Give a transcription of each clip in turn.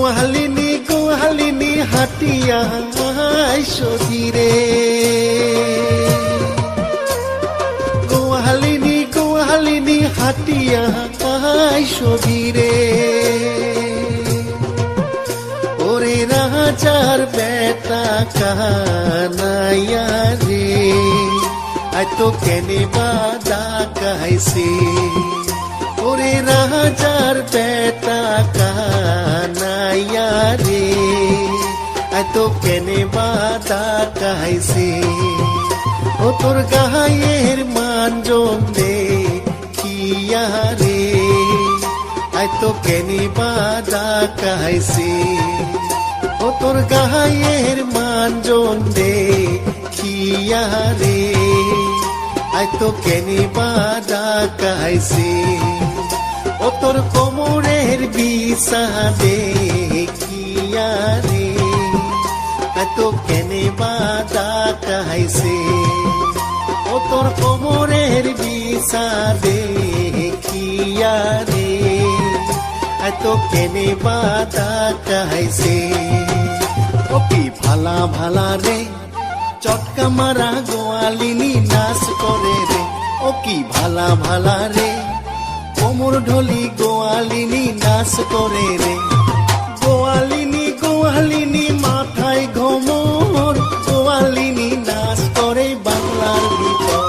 গোয়ালিনী হাতিয়া সধীরে গোয়ালিনী হাতিয়া সধীরে ওরে রাজার বেটা কানাইয়া রে আই তো কেনে বাদা কাইছে ওরে রাজার বেটা কানাইয়া রে আই তো কেনে বাদা কাইছে ও তোর গায়ের মানজন দে কিয়া রে আই তো কেনে বাদা কাইছে ও তোর গায়ের মানজন দে কিয়া রে আই তো কেনে বাদা কাইছে ও তোর কোমরের বিষাদে কিয়া রে আই তো কেনে বাদা কাইছে ও তোর কোমরের বিষাদে কিয়া রে আই তো কেনে বাদা কাইছে ও কি ভালা ভালা রে চটকা মারা গোয়ালিনী নাচ করে রে ও কি ভালা ভালা রে কোমর ঢলি গোয়ালিনী নাচ করে রে গোয়ালিনী মাথায় ঘোমর গোয়ালিনী নাচ করে বাংলার ভিতর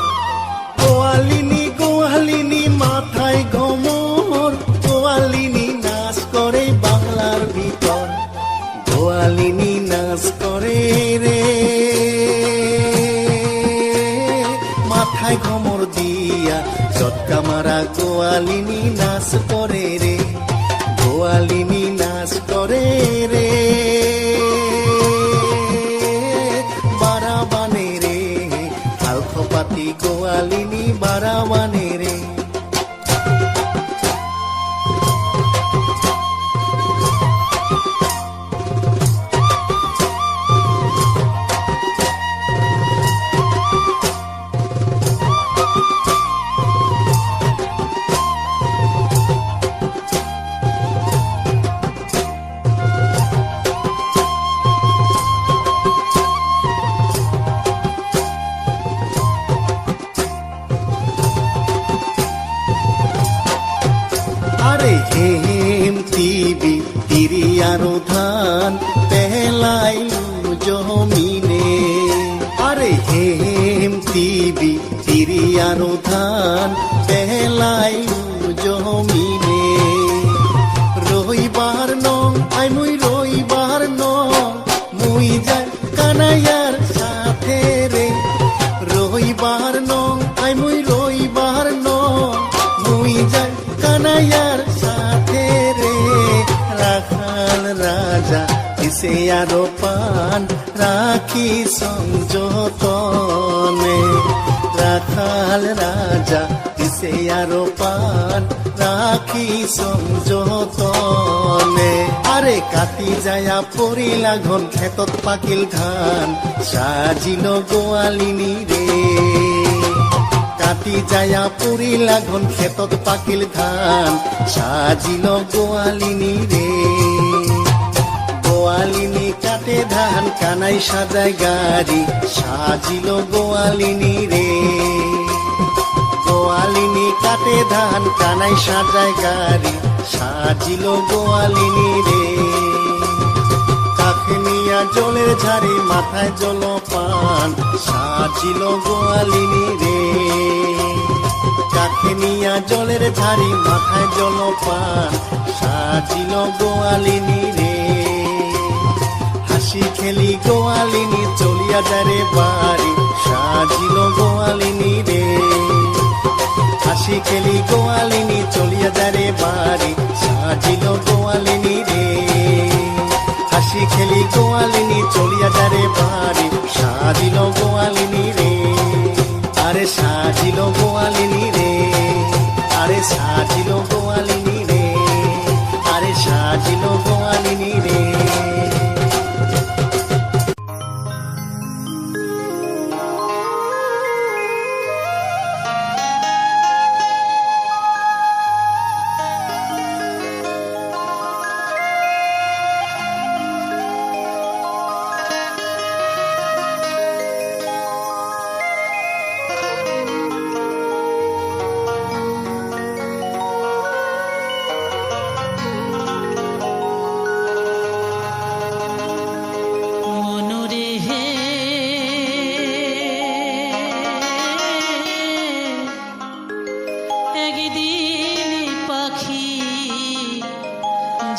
গোয়ালিনী মাথায় ঘোমর গোয়ালিনী নাচ করে বাংলার ভিতর গোয়ালিনী নাচ করে রে মাথায় ঘোমর দিয়া চটকা মারা গোয়ালিনী নাচ করে রে গোয়ালিনী নাচ করে রে বারাবানে রে আলখপাতি গোয়ালিনী বারাবানে রে হেম টিভি তিরিয়ানো ধান পেলাইলু জমিনে আরে হেম টিভি তিরিয়ানো ধান পেলাইলু জমিনে রইবার নং আই মুই রইবার নং মুই যাই কানাইয়ার সাথে রে রইবার নং আই মুই রইবার নং মুই যাই কানাইয়ার সাথে রে রাখাল রাজা কিসে আরো পান রাখি সংযতনে রাখাল রাজা কিসে আরো পান রাখি সংযতনে আরে কাটি যায়া পরিলা ঘন খেতত পাকিল ধান সাজিল গোয়ালিনী রে কাটি যায়া পুরিলা ঘন খেতত পাকিল ধান সাজিল গোয়ালিনী রে গোয়ালিনী কাটে ধান কানাই সাজায় গাড়ি সাজিল গোয়ালিনী রে গোয়ালিনী কাটে ধান কানাই সাজায় গাড়ি সাজিল গোয়ালিনী রে কাকে নিয়া জলের ঝাড়ি মাথায় জলপান সাজিল গোয়ালিনী রে কাকে নিয়া জলের ঝাড়ি মাথায় জলপান সাজিল গোয়ালিনী রে হাসি খেলি গোয়ালিনী চলিয়া যায় রে বাড়ি সাজিল গোয়ালিনী রে হাসি খেলি গোয়ালিনী চলিয়া যায় রে বাড়ি সাজিল গোয়ালিনী রে হাসি খেলি গোয়ালিনী চলিয়া যায় রে বাড়ি সাজিল গোয়ালিনী রে আরে সাজিল গোয়ালিনী রে আরে সাজিল গোয়ালিনী রে আরে সাজিল গোয়ালিনী রে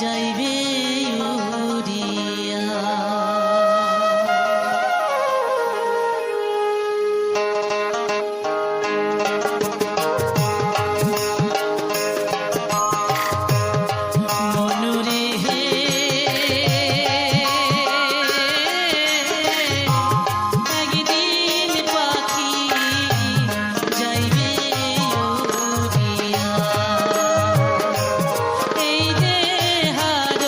যাইবে উড়িয়া। মনুরে হে একদিন পাখি যাইবে উড়িয়া। এই দেহার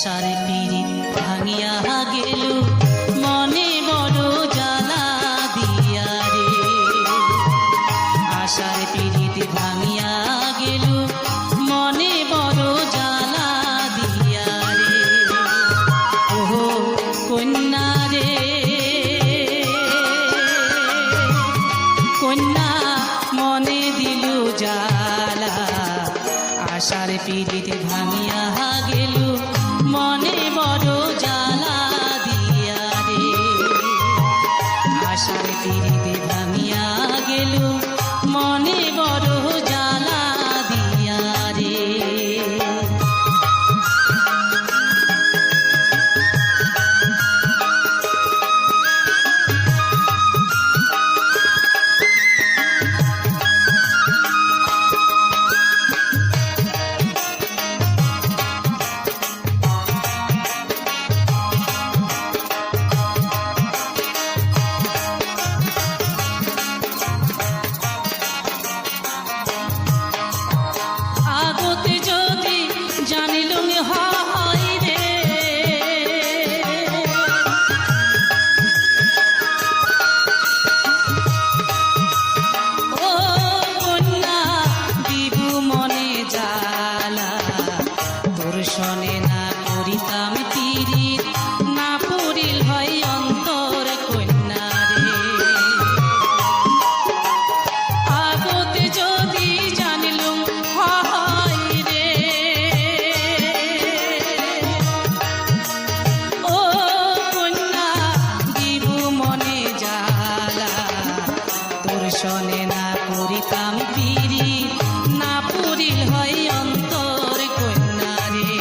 আশার পিরিত ভাঙিয়া গেল মনে বড় জ্বালা দিয়া রে আশার পিরিত ভাঙিয়া গেল মনে বড় জ্বালা দিয়া রে ওহো কন্যা রে কন্যা মনে দিল জ্বালা আশার পিরিত ভাঙিয়া গেল মনে বড় জ্বালা দিয়া রে আশার পিরিত ভাঙিয়া গেল মনে বড় জ্বালা দিয়া রে আগতে যদি জানিলুম হয় রে ও কন্যা দিবু মনে জ্বালা তোর শনে না করিতাম পিরিত না পুরিল হয় অন্তর কন্যা রে আগতে যদি জানিলুম হয় রে ও কন্যা দিবু মনে জ্বালা তোর শনে না করিতাম পিরিত না পুরিল হয় অন্তর কন্যা রে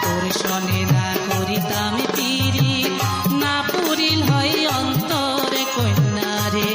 তোর শনে না করিতাম পিরিত না পুরিল হয় অন্তর কন্যা রে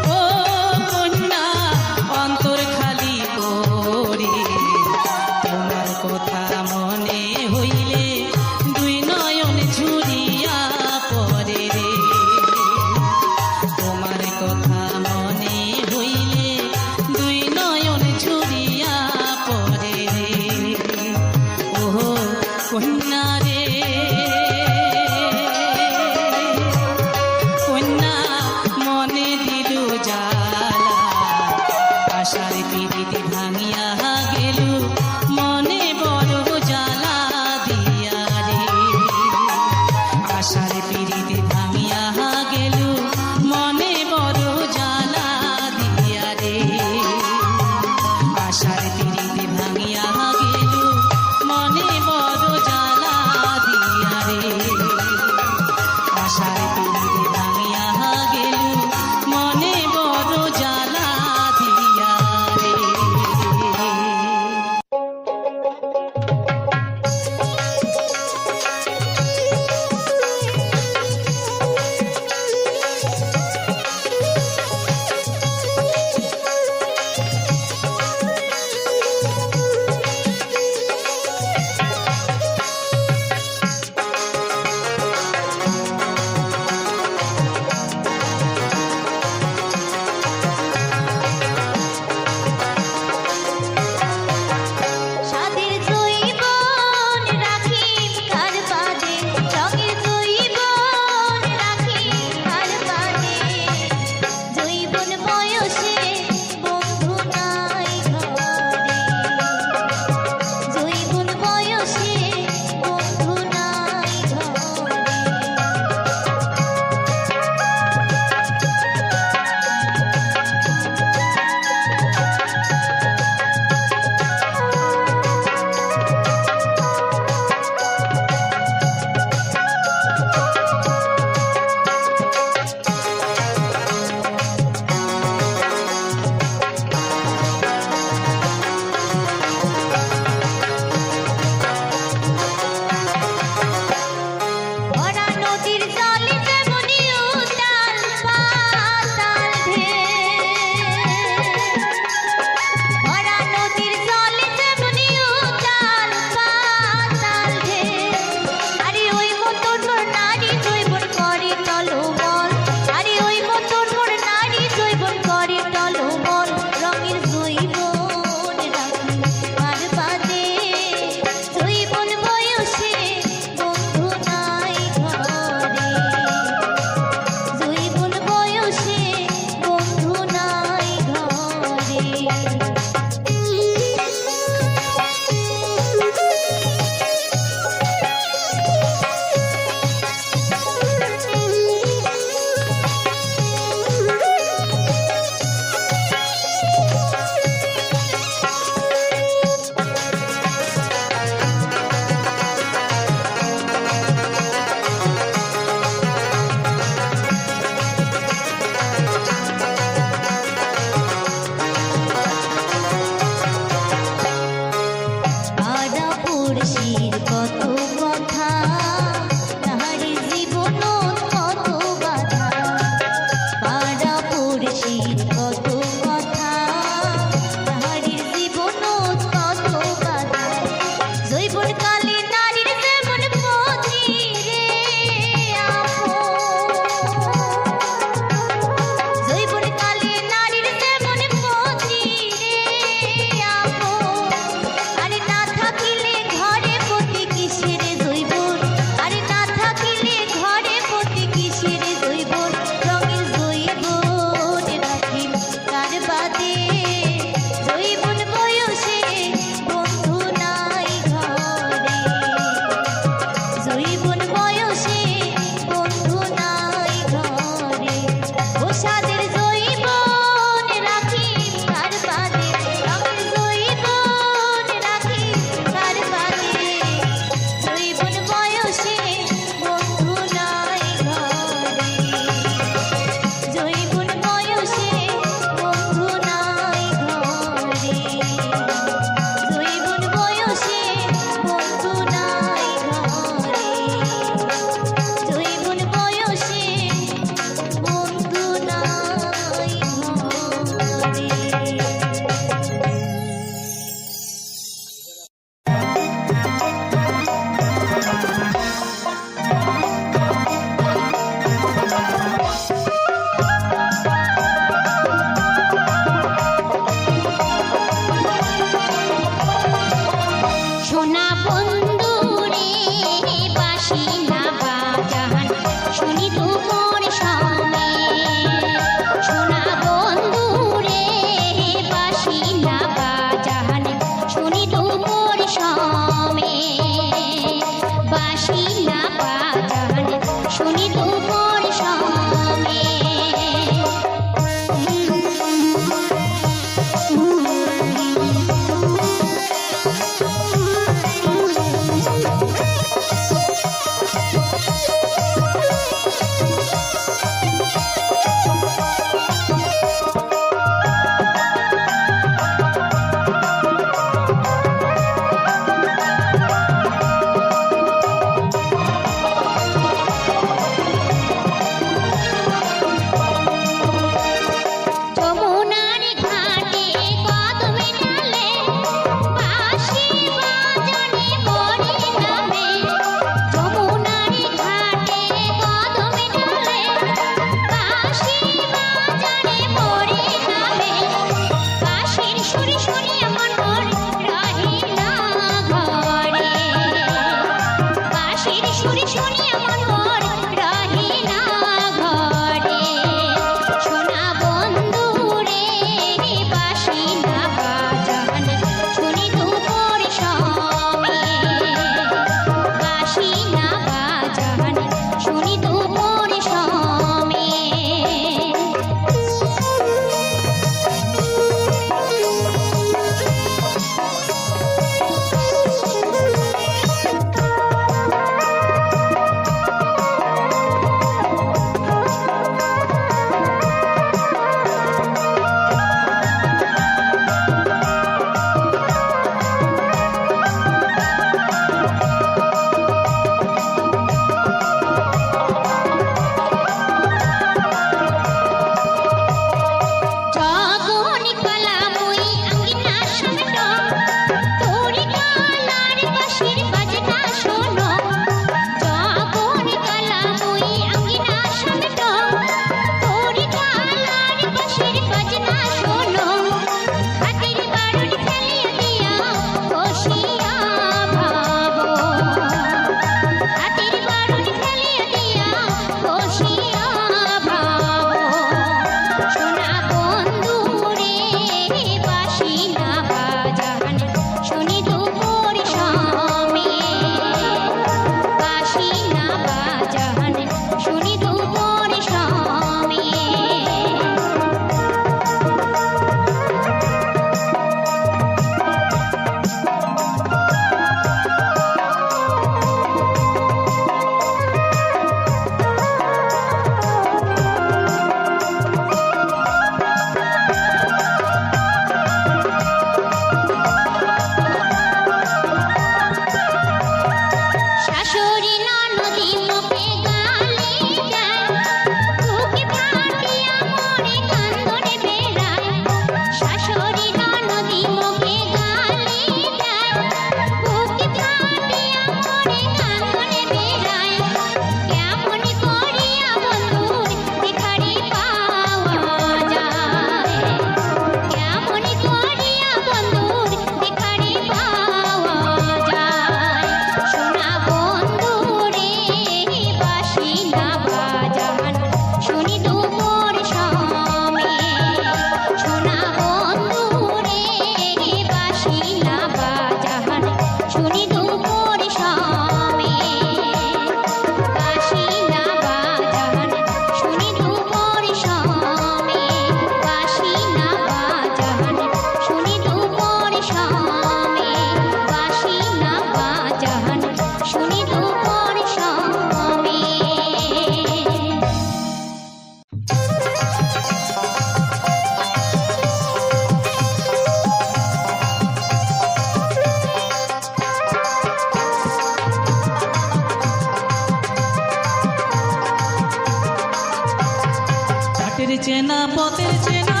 চেনা পথের চেনা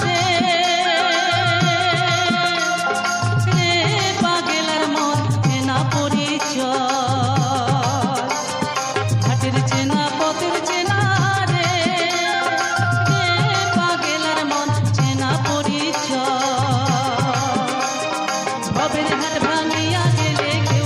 রে রে পাগেলার মন চেনা পরিচয় ঘাটের চেনা পথের চেনা রে রে পাগেলার মন চেনা পরিচয় ভবের ঘাট ভাঙিয়া গেলে কেউ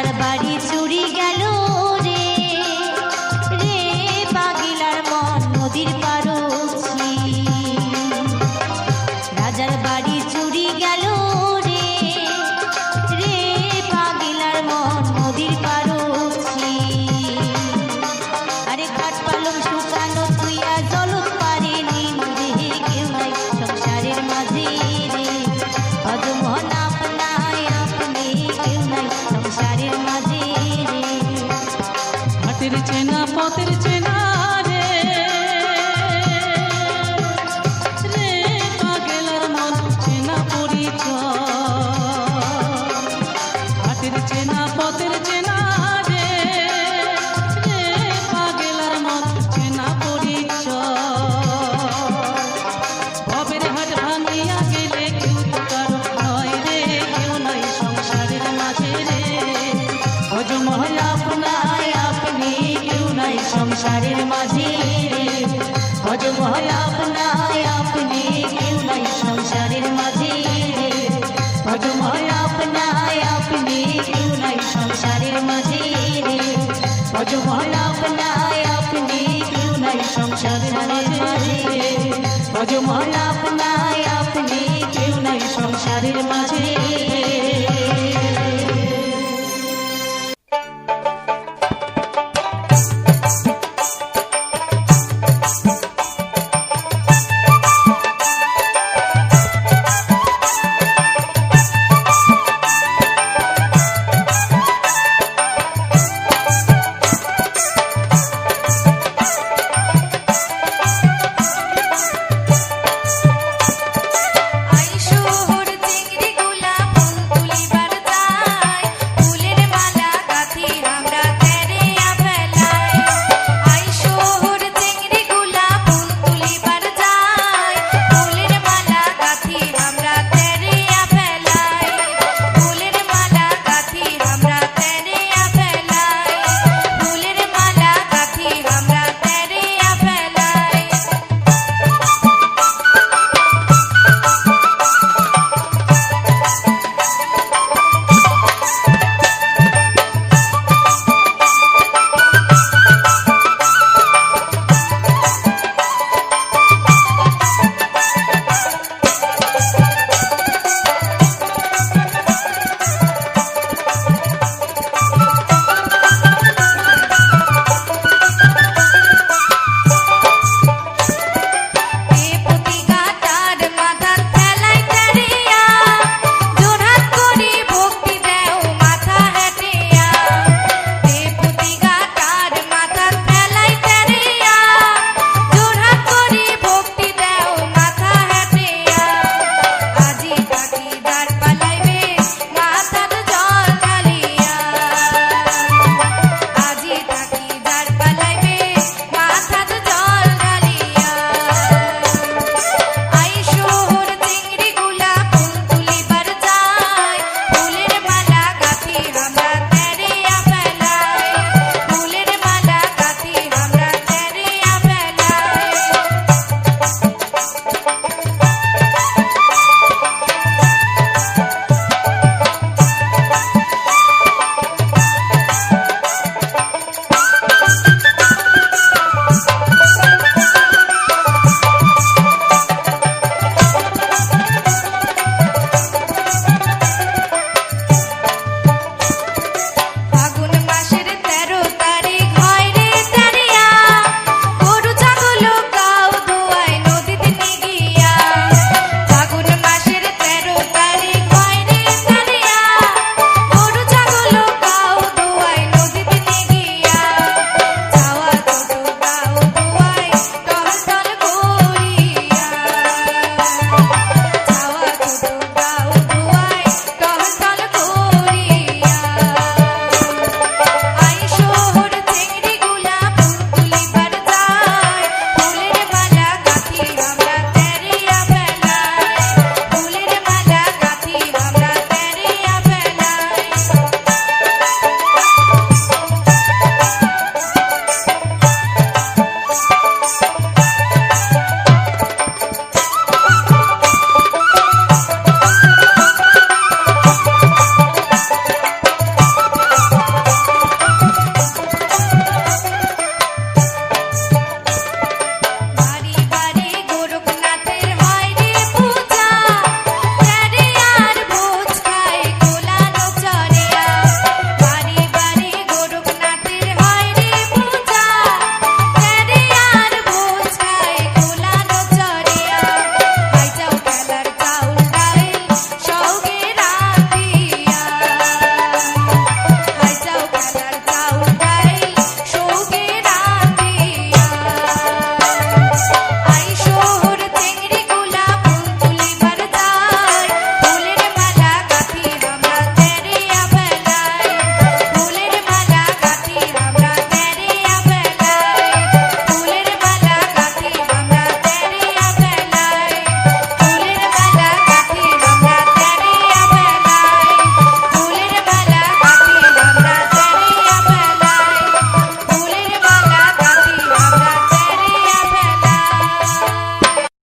রাজার বাড়ি চুরি গেল রে, রে পাগিলার মন নদীর পারছি। রাজার বাড়ি চুরি গেল রে, রে পাগিলার মন নদীর পারছি। আরে খাট পালং শুকানো তুইয়া জলত পারে নিন রে, কেউ নাই সংসারের মাঝে রে, অজমন আপনায় আপনি কেউ নাই সংসারের মাঝে রে। হাতের চেনা পথের চেনা রে, রে পাগেলার মন চেনা পরিচয়। হাতের চেনা পথের চেনা রে, রে পাগেলার মন চেনা পরিচয়। ভবের হাট ভাঙিয়া গেলে কেউ তো কারো নয় রে, কেউ নয় সংসারের মাঝে রে, অজমহল আপনায় আপনি কেউ নাই সংসারের মাঝে রে, অজমহল আপনায় আপনি কেউ নাই সংসারের মাঝে রে, অজমহল আপনায় আপনি কেউ নাই সংসারের মাঝে রে, অজমহল আপনায় আপনি কেউ নাই সংসারের মাঝে রে, অজমহল